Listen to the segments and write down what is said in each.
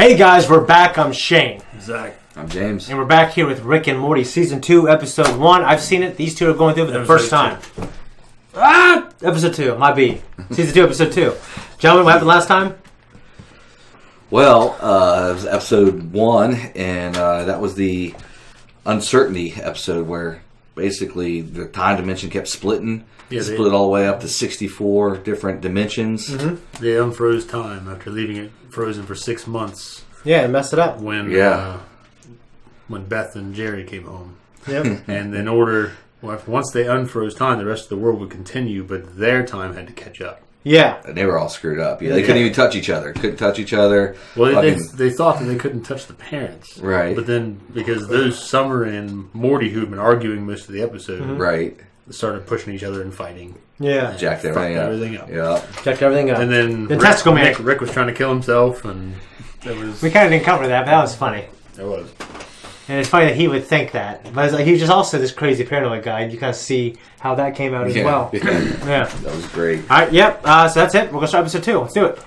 Hey guys, we're back. I'm Shane. Zakk. I'm James. And we're back here with Rick and Morty Season 2, Episode 1. I've seen it. These two are going through it for the first time. Episode 2, my B. Season 2, Episode 2. Gentlemen, what happened last time? Well, it was episode 1, and that was the uncertainty episode where basically the time dimension kept splitting. Yeah, split all the way up to 64 different dimensions. Mm-hmm. They unfroze time after leaving it frozen for 6 months. Yeah, it messed it up. When Beth and Jerry came home. Yep. And once they unfroze time, the rest of the world would continue, but their time had to catch up. Yeah. And they were all screwed up. Yeah, they couldn't even touch each other. Couldn't touch each other. Well, they thought that they couldn't touch the parents. Right. But then, because those Summer and Morty, who've been arguing most of the episode, right, started pushing each other and fighting. Yeah. Jacked everything up. Yeah. Jacked everything up. And then Rick was trying to kill himself, and it was... We kind of didn't cover that, but that was funny. It was. And it's funny that he would think that. But it's like, he's just also this crazy paranoid guy, and you kind of see how that came out as well. Yeah. That was great. Alright, yep. So that's it. We're going to start episode 2. Let's do it.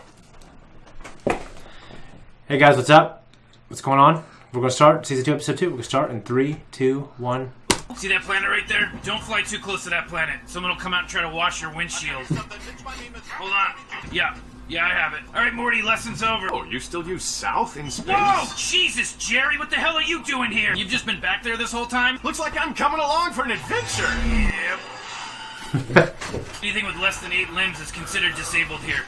Hey guys, what's up? What's going on? We're going to start season 2, episode 2. We're going to start in 3, 2, 1. See that planet right there? Don't fly too close to that planet. Someone will come out and try to wash your windshield. Hold on. Yeah, I have it. All right, Morty, lesson's over. Oh, you still use south in space? Whoa, Jesus, Jerry, what the hell are you doing here? You've just been back there this whole time? Looks like I'm coming along for an adventure. Yep. Anything with less than 8 limbs is considered disabled here.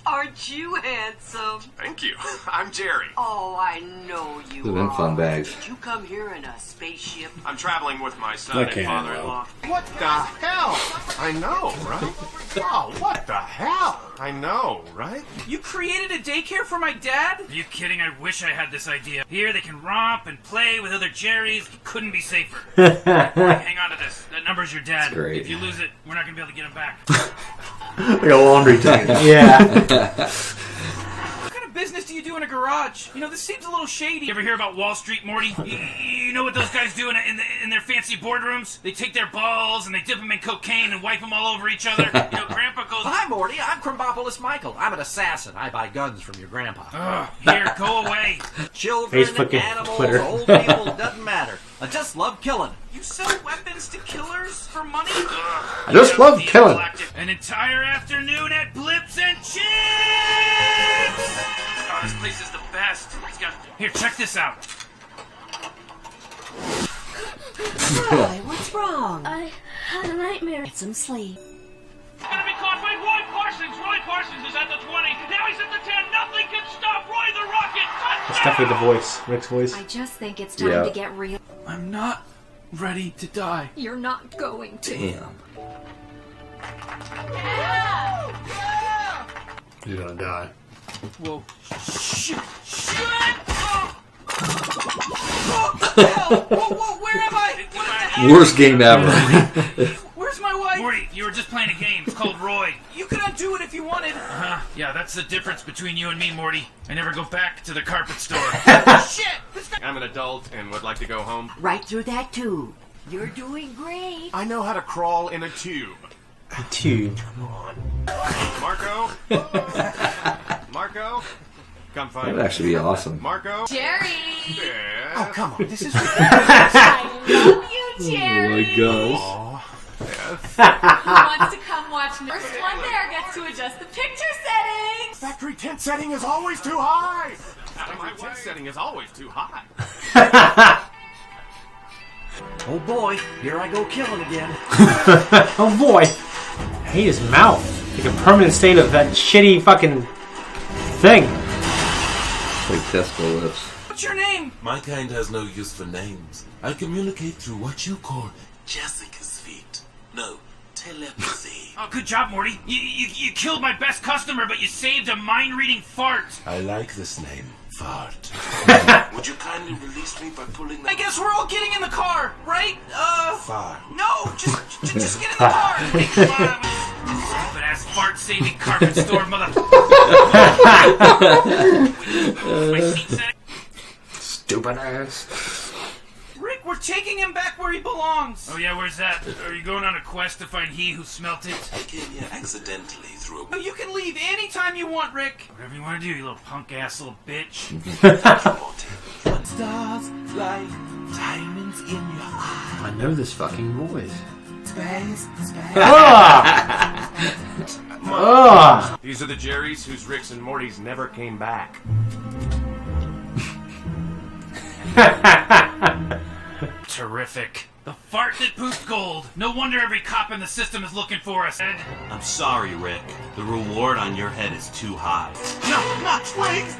Aren't you handsome? Thank you. I'm Jerry. Oh, I know you Look at them fun bags. Did you come here in a spaceship? I'm traveling with my son and father-in-law. What the hell? I know, right? Oh, what the hell? I know, right? You created a daycare for my dad? Are you kidding? I wish I had this idea. Here they can romp and play with other Jerrys. Couldn't be safer. Hang on to this. That number's your dad. That's great. If you lose it, we're not going to be able to get him back. Like a laundry tank. Yeah. What kind of business do you do in a garage? You know, this seems a little shady. You ever hear about Wall Street, Morty? You know what those guys do in their fancy boardrooms? They take their balls and they dip them in cocaine and wipe them all over each other. You know, Grandpa goes... Hi, Morty. I'm Crumbopolis Michael. I'm an assassin. I buy guns from your grandpa. Here, go away. Children, Facebook, animals, Twitter. old people, doesn't matter. I just love killing. You sell weapons to killers for money? I just love killing. An entire afternoon at Blips and Chips! Oh, this place is the best. Here, check this out. Hi, what's wrong? I had a nightmare. Get some sleep. Gonna be caught by Roy Parsons. Roy Parsons is at the 20. Now he's at the 10. Nothing can stop Roy the Rocket. It's definitely the voice. Rick's voice. I just think it's time to get real. I'm not ready to die. You're not going to. Damn. He's gonna die. Whoa. Shit. Whoa, where am I? Worst game ever. Where's my wife? Morty, you were just playing a game. It's called Roy. You could undo it if you wanted. Yeah, that's the difference between you and me, Morty. I never go back to the carpet store. Shit! I'm an adult and would like to go home. Right through that tube. You're doing great. I know how to crawl in a tube. Two. Marco? Marco? Come find That me. would actually be awesome. Marco? Jerry! Yeah. Oh, come on. This is I love you, Jerry! Oh my Yes. Who wants to come watch me? First one there gets to adjust the picture settings! Factory tent setting is always too high. My tent setting is always too high. Oh boy, here I go killing again. Oh boy. I hate his mouth. Like a permanent state of that shitty fucking thing. Like Tesco lips. What's your name? My kind has no use for names. I communicate through what you call Jessica's feet. No, telepathy. Oh, good job, Morty. You killed my best customer, but you saved a mind-reading fart. I like this name, Fart. Would you kindly release me by pulling the... I guess we're all getting in the car, right? Fart. No, just get in the car. Stupid ass fart saving carpet store, mother. My seat setting. Stupid ass. Rick, we're We're taking him back where he belongs. Oh yeah, where's that? Are you going on a quest to find he who smelt it? I came here accidentally through a... You can leave anytime you want, Rick. Whatever you want to do, you little punk-ass little bitch. Stars like diamonds in your eyes. I know this fucking voice. These are the Jerrys whose Ricks and Mortys never came back. Terrific. The fart that pooped gold. No wonder every cop in the system is looking for us, Ed. I'm sorry, Rick. The reward on your head is too high. No, wait!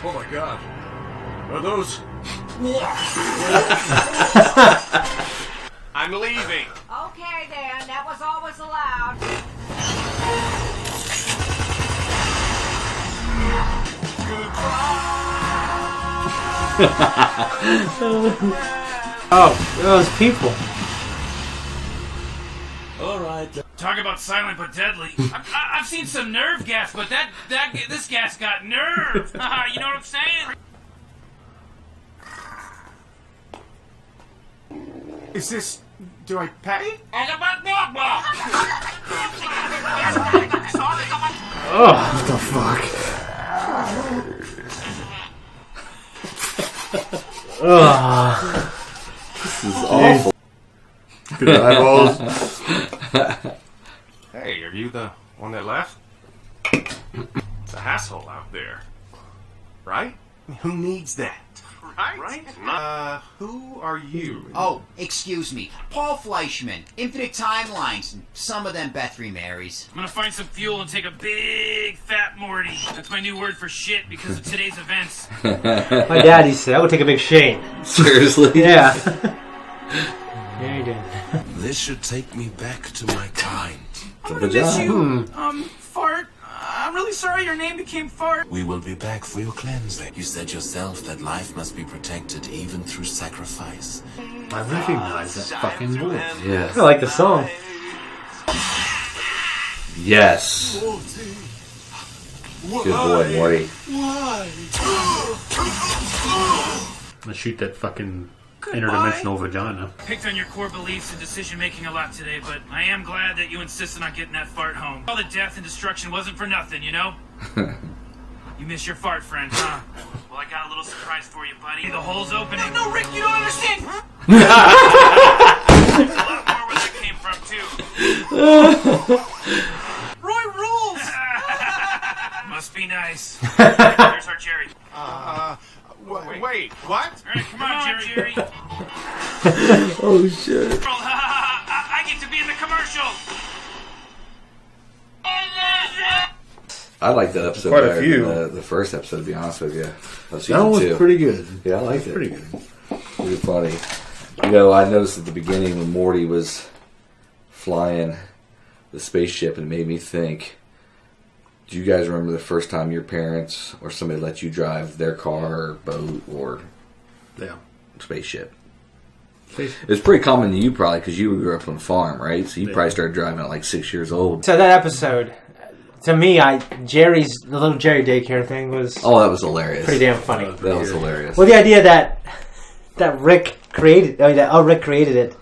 Oh my god. Are those... I'm leaving. Okay then, that was always allowed. Oh, those people. Alright. Talk about silent but deadly. I've seen some nerve gas, but this gas got nerve. You know what I'm saying? Is this... Do I pay? Oh, what the fuck? This is awful. Good eyeballs. Hey, are you the one that left? It's a hassle out there. Right? Who needs that? Right? Who are you? Oh, excuse me. Paul Fleischman, Infinite Timelines, and some of them Bethry Marys. I'm gonna find some fuel and take a big fat Morty. That's my new word for shit because of today's events. My daddy said, I would take a big shame. Seriously? Yeah. Yeah, he did. This should take me back to my kind. I'm gonna miss you, Fart. I'm really sorry your name became Fart. We will be back for your cleansing. You said yourself that life must be protected even through sacrifice. I recognize that fucking voice. Yes. I like the song. Yes. Good boy, Morty. I shoot that fucking interdimensional vagina. Picked on your core beliefs and decision making a lot today, but I am glad that you insisted on getting that fart home. All the death and destruction wasn't for nothing, you know? You miss your fart friend, huh? Well, I got a little surprise for you, buddy. The hole's opening. No, Rick, you don't understand. There's a lot more where that came from, too. Roy rules. Must be nice. There's our Jerry. Wait, what? All right, come on, Jerry. Oh, shit. I get to be in the commercial. I like that episode Quite a better few. than the first episode, to be honest with you. That one was pretty good. Yeah, I liked it. Pretty good. Pretty funny. You know, I noticed at the beginning when Morty was flying the spaceship, and it made me think, do you guys remember the first time your parents or somebody let you drive their car or boat or spaceship? It's pretty common to you probably because you grew up on a farm, right? So you probably started driving at like 6 years old. So that episode, to me, the little Jerry daycare thing was... Oh, that was hilarious. Pretty damn funny. That was hilarious. Well, the idea that Rick created... Rick created it.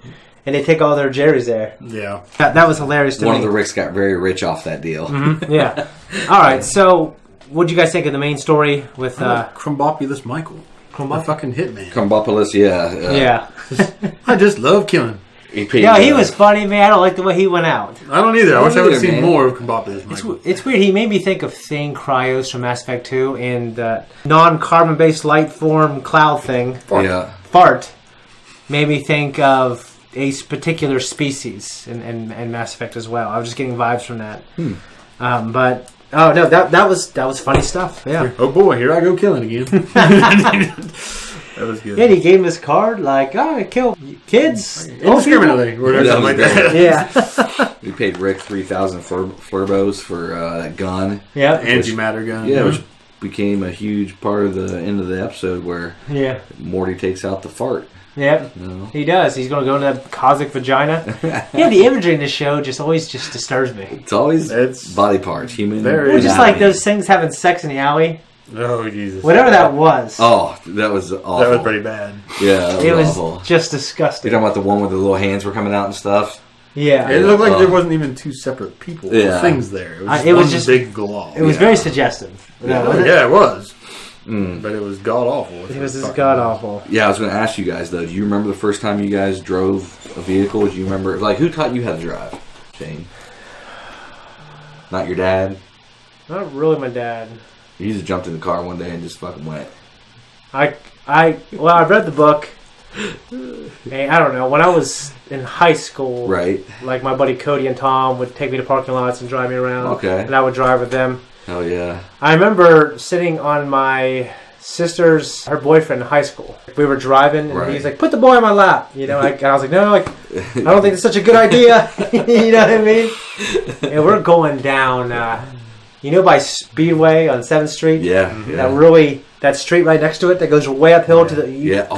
And they take all their Jerrys there. Yeah. That was hilarious to me. One of the Ricks got very rich off that deal. Mm-hmm. Yeah. All right, so what do you guys think of the main story with... Crumbopulous Michael. The fucking hitman. Crumbopulous, yeah. I just love killing. He was funny, man. I don't like the way he went out. I don't either. I wish I would have seen more of Crumbopulous Michael. It's weird. He made me think of seeing Cryos from Mass Effect 2 and non-carbon-based light form cloud thing. Fart. Made me think of a particular species in Mass Effect as well. I was just getting vibes from that. But that was funny stuff. Yeah. Oh boy, here I go killing again. That was good. Yeah, he gave him his card like, I kill kids indiscriminately. Yeah. We paid Rick 3,000 flurbos for that gun. Yeah, antimatter gun. Yeah, which became a huge part of the end of the episode where Morty takes out the fart. Yep, he does. He's going to go into that cosmic vagina. Yeah, the imagery in this show always disturbs me. It's always body parts, human. Or just like those things having sex in the alley. Oh, Jesus. Whatever that was. Oh, that was awful. That was pretty bad. Yeah, it was awful. just disgusting. You're talking about the one where the little hands were coming out and stuff? Yeah. It looked like there wasn't even two separate people. Things there. It was just big glob. It was very suggestive. Yeah, it was. But it was god awful. It was just god awful. Yeah, I was going to ask you guys though. Do you remember the first time you guys drove a vehicle? Do you remember who taught you how to drive, Shane? Not your dad? Not really my dad. He just jumped in the car one day and just fucking went. I read the book. And I don't know. When I was in high school, right? Like my buddy Cody and Tom would take me to parking lots and drive me around. Okay. And I would drive with them. Hell yeah. I remember sitting on my sister's, her boyfriend in high school. We were driving and he's like, "Put the boy on my lap." You know, and I was like, "No, I don't think it's such a good idea." You know what I mean? And we're going down, by Speedway on 7th Street? Yeah. That street right next to it that goes way uphill to the... That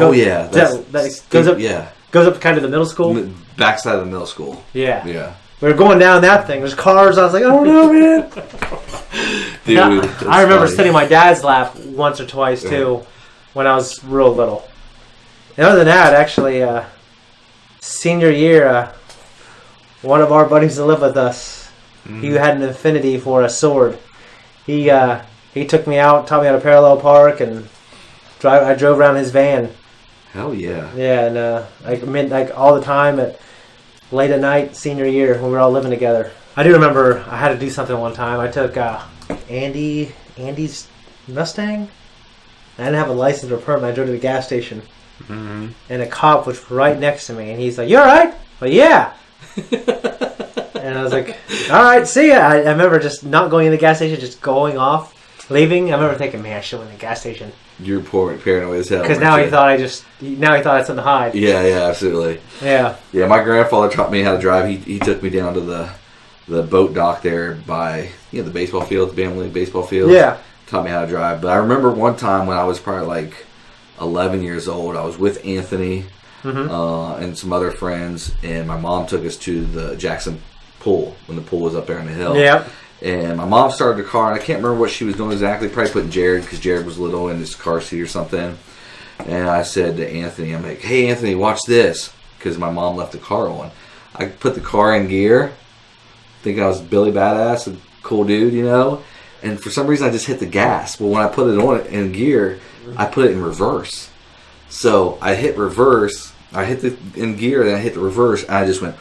goes up. Yeah. Goes up kind of the middle school. Backside of the middle school. Yeah. Yeah. We were going down that thing. There's cars. I was like, "Oh no, man!" Dude, I remember sitting on my dad's lap once or twice too, when I was real little. And other than that, actually, senior year, one of our buddies that lived with us, he had an affinity for a sword. He took me out, taught me how to parallel park, and I drove around his van. Hell yeah. Yeah, and all the time late at night, senior year, when we were all living together. I do remember I had to do something one time. I took Andy's Mustang. I didn't have a license or permit. I drove to the gas station. Mm-hmm. And a cop was right next to me. And he's like, "You all right?" Well, yeah. And I was like, "All right, see ya." I remember just not going in the gas station, just going off, leaving. I remember thinking, "Man, I should have went in the gas station." You're poor, paranoid as hell. Because now he thought I had something to hide. Yeah, absolutely. Yeah. Yeah, my grandfather taught me how to drive. He took me down to the boat dock there by the baseball field, the Bama League baseball field. Yeah. Taught me how to drive. But I remember one time when I was probably like 11 years old, I was with Anthony and some other friends, and my mom took us to the Jackson pool when the pool was up there on the hill. Yep. And my mom started the car, and I can't remember what she was doing exactly. Probably putting Jared, because Jared was little, in his car seat or something. And I said to Anthony, I'm like, "Hey, Anthony, watch this," because my mom left the car on. I put the car in gear, thinking I was Billy Badass, a cool dude, and for some reason I just hit the gas. Well, when I put it on in gear, I put it in reverse. So I hit reverse, I hit the in gear, then I hit the reverse, and I just went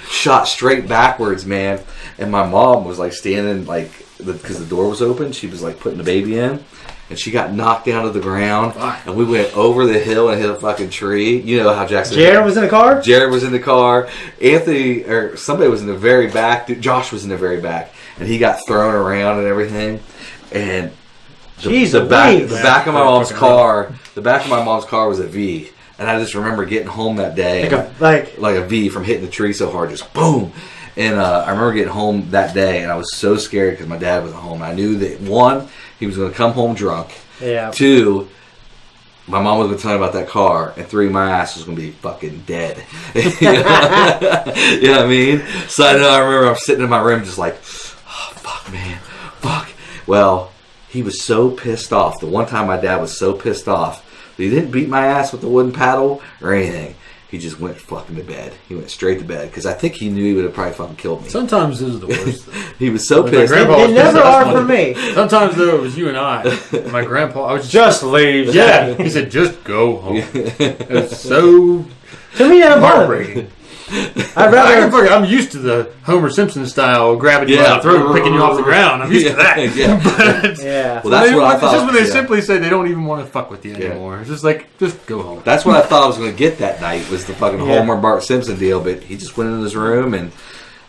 shot straight backwards, man. And my mom was like standing, because the door was open, she was like putting the baby in, and she got knocked down to the ground. And we went over the hill and hit a fucking tree. You know how Jackson... Jared was in the car? Jared was in the car. Anthony, or somebody was in the very back. Josh was in the very back. And he got thrown around and everything. And the back of my mom's car was a V. And I just remember getting home that day. Like a V from hitting the tree so hard. Just boom. And I remember getting home that day, and I was so scared because my dad wasn't home. I knew that, 1, he was going to come home drunk. Yeah. 2, my mom was going to tell me about that car. And 3, my ass was going to be fucking dead. You know what I mean? So I remember I'm sitting in my room just like, "Oh, fuck, man. Fuck." Well, he was so pissed off. The one time my dad was so pissed off that he didn't beat my ass with the wooden paddle or anything. He just went fucking to bed. He went straight to bed because I think he knew he would have probably fucking killed me. Sometimes this is the worst. He was so pissed. They never are for me. Sometimes though, it was you and I. My grandpa, I was just leave. Yeah, he said just go home. It was so to me heartbreaking. I'm used to the Homer Simpson style grabbing you by the throat and picking you off the ground. I'm used to that. Well, that's what I thought. It's just when they simply say they don't even want to fuck with you anymore. It's just like, just go home. That's what I thought I was going to get that night, was the fucking Homer Bart Simpson deal. But he just went in his room, and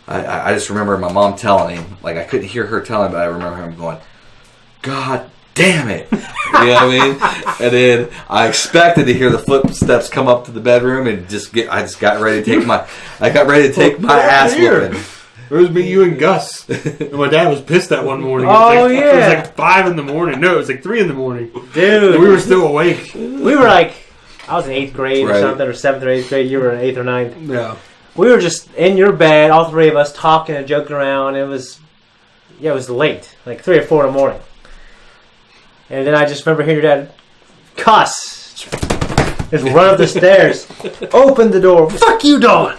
I just remember my mom telling him. Like, I couldn't hear her telling him, but I remember him going, "God damn it." You know what I mean? And then I expected to hear the footsteps come up to the bedroom, and I just got ready to take my ass whooping. It was me, you, and Gus. And my dad was pissed that one morning. It was like 5 in the morning. No, it was like 3 in the morning. Dude. And we were still awake. We were like, I was in 8th grade or something, or 7th or 8th grade. You were in 8th or 9th. Yeah. We were just in your bed, all 3 of us talking and joking around. It was late, like 3 or 4 in the morning. And then I just remember hearing your dad cuss. Just run up the stairs. Open the door. Fuck you, Dawn.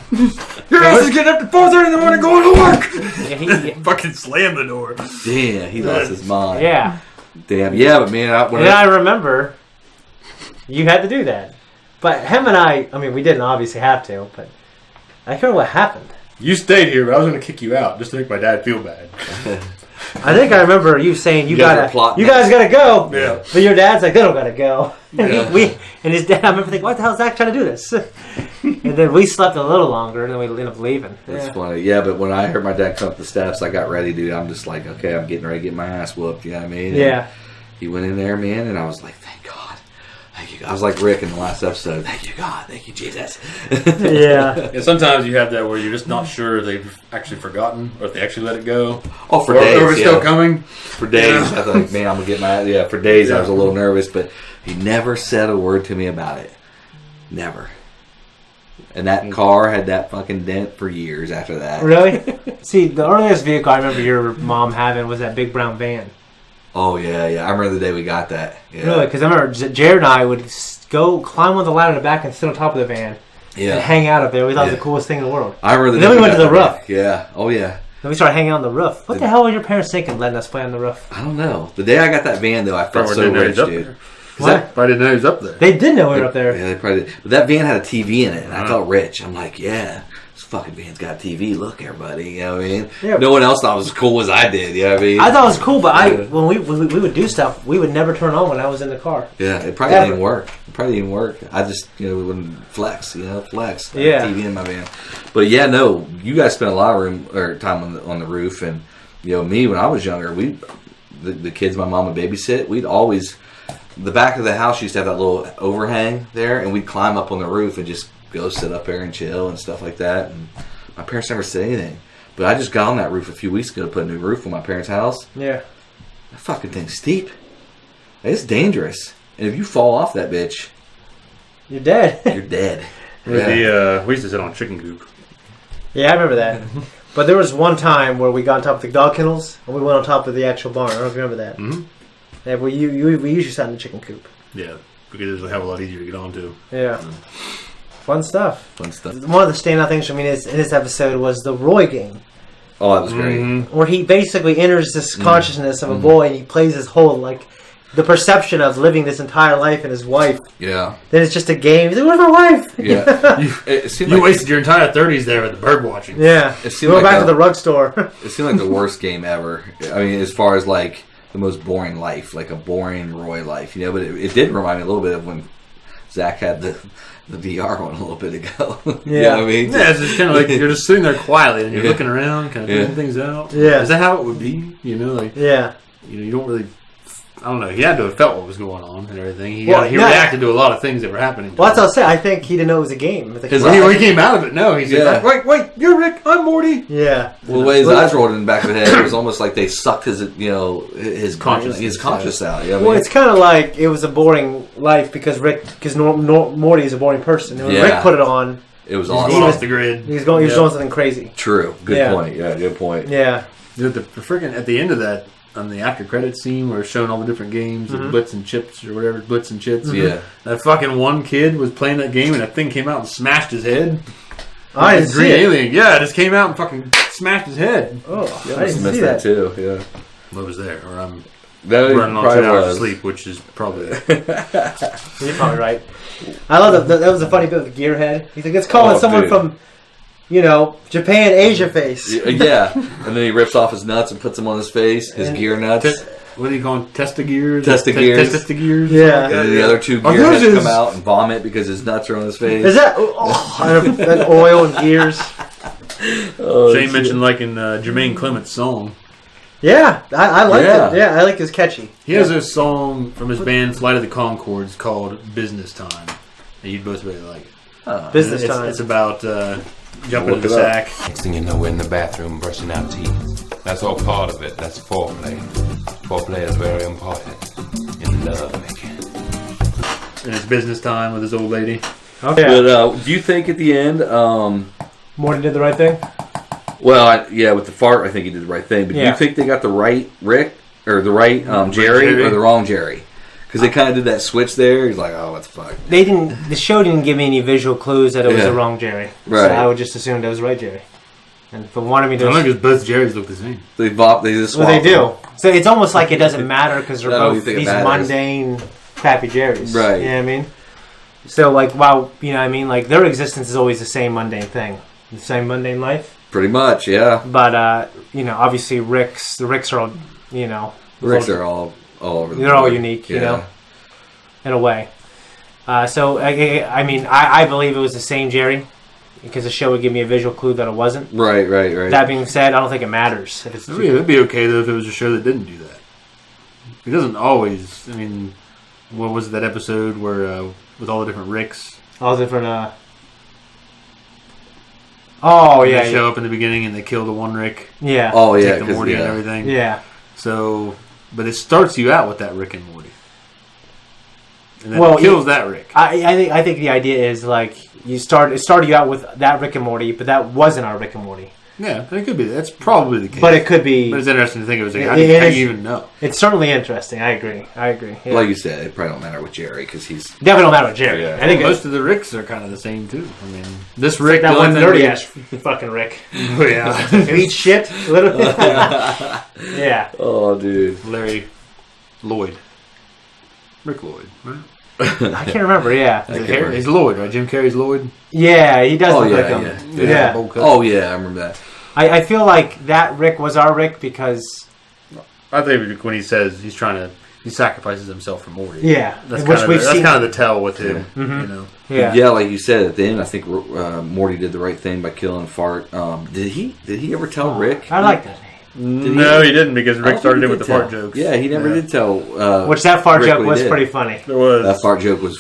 Your ass is getting up at 4:30 in the morning going to work. Yeah, he fucking slammed the door. Damn, he lost his mind. Yeah. Damn, yeah, but man, I remember you had to do that. But him and I mean, we didn't obviously have to, but I can't remember what happened. You stayed here, but I was going to kick you out just to make my dad feel bad. I think I remember you saying you guys gotta go. Yeah. But your dad's like, they don't gotta go. And Yeah. and his dad, I remember thinking, what the hell is Zakk trying to do this? And then we slept a little longer, and then we ended up leaving. That's funny. Yeah, but when I heard my dad come up the steps, I got ready, dude. I'm just like, okay, I'm getting ready to get my ass whooped. You know what I mean? Yeah. And he went in there, man, and I was like, thank God. Thank you, God. I was like Rick in the last episode. Thank you, God. Thank you, Jesus. Yeah. Sometimes you have that where you're just not sure they've actually forgotten or if they actually let it go. Oh, for days. Or if it's still coming. For days. I thought, man, I'm going to get my... Yeah, for days I was a little nervous, but he never said a word to me about it. Never. And that car had that fucking dent for years after that. Really? See, the earliest vehicle I remember your mom having was that big brown van. Oh, yeah. I remember the day we got that. Yeah. Really? Because I remember Jared and I would go climb on the ladder in the back and sit on top of the van and hang out up there. We thought it was the coolest thing in the world. I remember then we went to the roof. Yeah. Oh, yeah. Then we started hanging out on the roof. What the hell were your parents thinking letting us play on the roof? I don't know. The day I got that van, though, I felt so rich, dude. What? Probably didn't know he was up there. They did know we were up there. Yeah, they probably did. But that van had a TV in it, and I felt rich. I'm like, yeah, this fucking van's got a TV. Look, everybody. You know what I mean? Yeah. No one else thought it was as cool as I did. You know what I mean? I thought it was cool, but when we would do stuff, we would never turn on when I was in the car. Yeah, it probably didn't work. I just, we wouldn't flex. Flex. Yeah. TV in my van. But yeah, no, you guys spent a lot of time on the roof, and me when I was younger, the kids my mom would babysit, we'd always. The back of the house used to have that little overhang there, and we'd climb up on the roof and just go sit up there and chill and stuff like that. And my parents never said anything. But I just got on that roof a few weeks ago to put a new roof on my parents' house. Yeah. That fucking thing's steep. It's dangerous. And if you fall off that bitch... You're dead. You're dead. We used to sit on a chicken coop. Yeah, I remember that. But there was one time where we got on top of the dog kennels, and we went on top of the actual barn. I don't know if you remember that. Mm-hmm. Yeah, we usually sat in the chicken coop. Yeah, because it was a lot easier to get onto. Yeah. Fun stuff. Fun stuff. One of the standout things for me in this episode was the Roy game. Oh, that was great. Mm-hmm. Where he basically enters this consciousness of a boy, and he plays his whole, the perception of living this entire life and his wife. Yeah. Then it's just a game. He's like, where's my wife? Yeah. You wasted your entire 30s there at the bird watching. Yeah. Go back to the rug store. It seemed like the worst game ever. I mean, as far as the most boring life, like a boring Roy life, but it did remind me a little bit of when Zakk had the VR one a little bit ago. Yeah. You know what I mean? Yeah, it's just kind of like you're just sitting there quietly and you're looking around, kind of figuring things out. Yeah. Is that how it would be? You don't really... I don't know. He had to have felt what was going on and everything. He reacted to a lot of things that were happening. Well, that's what I'll say. I think he didn't know it was a game. Because when he came out of it, no. He said, wait, you're Rick, I'm Morty. Yeah. Well, the way his eyes rolled in the back of his head, it was almost like they sucked his conscious out. Well, it's kind of like it was a boring life because Morty is a boring person. And when Rick put it on, it was awesome. Off the grid. He was doing something crazy. True. Good point. Yeah, good point. Yeah. The freaking at the end of that, on the after credits scene where it's showing all the different games, the Blitz and Chips or whatever, Blitz and Chips. Yeah. That fucking one kid was playing that game and that thing came out and smashed his head. I didn't see it. Alien. Yeah, it just came out and fucking smashed his head. Oh, I didn't see that too. Yeah. What was there? Or I'm running on 10 hours of sleep, which is probably... You're probably right. I love that was a funny bit of Gearhead. He's like, it's calling someone from... Japan, Asia face. Yeah. And then he rips off his nuts and puts them on his face, his gear nuts. What do you call them? Testagears? Testagears. Yeah. And then the other two gearheads come out and vomit because his nuts are on his face. Is that... that oil and gears. Shane mentioned in Jermaine Clement's song. Yeah, I liked it. Yeah, I like his catchy. He has a song from his band Flight of the Conchords called Business Time. And you'd both really like it. Business Time. It's about... jumping into the sack. Next thing you know, we're in the bathroom brushing our teeth. That's all part of it. That's foreplay. Foreplay is very important in love making. And it's business time with his old lady. Okay. But do you think at the end, Morty did the right thing? Well, with the fart, I think he did the right thing. But do you think they got the right Rick, or the right Jerry or the wrong Jerry. Because they kind of did that switch there. He's like, oh, what the fuck? The show didn't give me any visual clues that it was the wrong Jerry. Right. So I would just assume that was the right Jerry. And if it wanted me to... I don't think both Jerrys look the same. They just swap Well, they do. So it's almost like it doesn't matter because they're both these mundane, crappy Jerrys. Right. You know what I mean? So, like, while, you know what I mean? Like, their existence is always the same mundane thing. The same mundane life. Pretty much, yeah. But, you know, obviously the Ricks are all, you know... Ricks are all over the They're all unique, you know? In a way. So, I mean, I believe it was the same Jerry. Because the show would give me a visual clue that it wasn't. Right. That being said, I don't think it matters. If it's it'd be okay, though, if it was a show that didn't do that. It doesn't always... I mean, what was that episode where... with all the different Ricks? All the different... They show up in the beginning and they kill the one Rick. Yeah. Oh, yeah. Take the Morty and everything. Yeah. So... But it starts you out with that Rick and Morty. And then it kills that Rick. I think the idea is, like... it started you out with that Rick and Morty, but that wasn't our Rick and Morty. Yeah, it could be. That's probably the case. But it could be. But it's interesting to think it was like, how do you even know? It's certainly interesting. I agree. Yeah. Like you said, it probably don't matter with Jerry because he's definitely don't matter with Jerry. Yeah. I think most of the Ricks are kind of the same too. I mean, this Rick, that one nerdy ass fucking Rick. Oh yeah, eat shit. Literally. Yeah. Oh, dude, Larry Lloyd, Rick Lloyd, right? I can't remember. Yeah, he's Lloyd, right? Jim Carrey's Lloyd. Yeah, he does look like him. Yeah. Oh yeah, I remember that. I feel like that Rick was our Rick because I think when he says he sacrifices himself for Morty. Yeah, that's kind of the tell with him. Yeah. Mm-hmm. You know. Yeah, like you said at the end, I think Morty did the right thing by killing Fart. Did he ever tell Rick? I like that. No, he didn't because Rick started in with the fart jokes. Yeah, he never did tell. Which that fart joke was pretty funny. It was. That fart joke was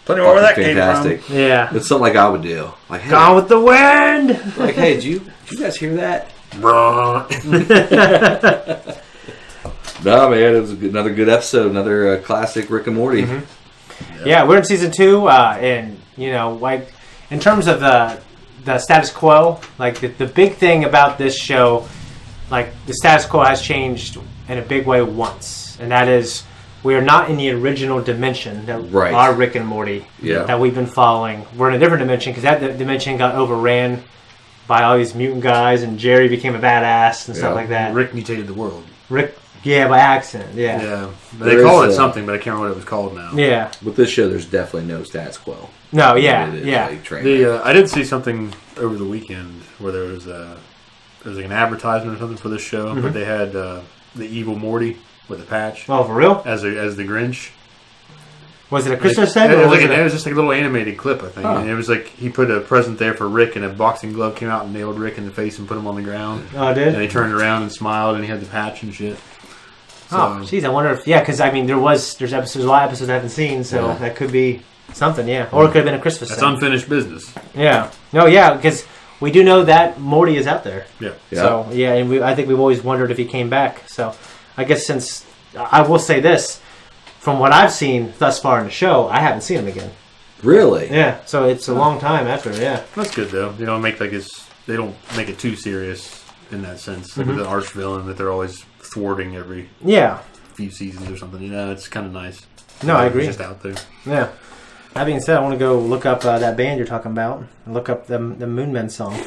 plenty more where that fantastic. Came from. Yeah, it's something like I would do. Like, hey, Gone with the Wind. Like, hey, did you guys hear that? No, man, it was another good episode, another classic Rick and Morty. Mm-hmm. Yeah, we're in season 2, and you know, like in terms of the status quo, like the big thing about this show. Like, the status quo has changed in a big way once. And that is, we are not in the original dimension that are Rick and Morty that we've been following. We're in a different dimension because that dimension got overran by all these mutant guys and Jerry became a badass and stuff like that. Rick mutated the world. By accident, yeah. They call it something, but I can't remember what it was called now. Yeah. With this show, there's definitely no status quo. No, yeah. Like, I did see something over the weekend where there was like an advertisement or something for this show, but they had the evil Morty with a patch. Oh, for real? As the Grinch. Was it a Christmas thing? It was just like a little animated clip, I think. Oh. And it was like he put a present there for Rick, and a boxing glove came out and nailed Rick in the face and put him on the ground. Oh, it did? And he turned around and smiled, and he had the patch and shit. So, jeez, I wonder if because I mean there's a lot of episodes I haven't seen, so that could be something, or it could have been a Christmas thing. That's unfinished business. Yeah. No, yeah, because we do know that Morty is out there. Yeah. So, and I think we've always wondered if he came back. So, I guess since... I will say this. From what I've seen thus far in the show, I haven't seen him again. Really? Yeah. So, it's a long time after, That's good, though. They don't make it too serious in that sense. Like with the arch villain that they're always thwarting every few seasons or something. You know, it's kind of nice. No, I agree. It's just out there. Yeah. That being said, I want to go look up that band you're talking about and look up the Moonmen song.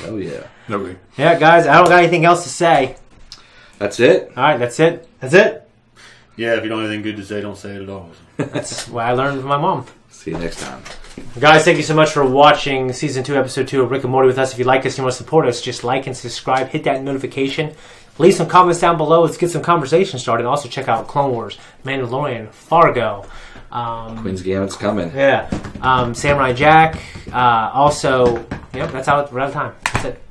Oh, yeah. Okay. Yeah, guys, I don't got anything else to say. That's it? All right, that's it. That's it. Yeah, if you don't have anything good to say, don't say it at all. That's what I learned from my mom. See you next time. Guys, thank you so much for watching Season 2, Episode 2 of Rick and Morty with us. If you like us and you want to support us, just like and subscribe. Hit that notification. Leave some comments down below. Let's get some conversation started. Also, check out Clone Wars, Mandalorian, Fargo. Queen's Gambit's coming. Yeah. Samurai Jack. Also, that's out. We're out of time. That's it.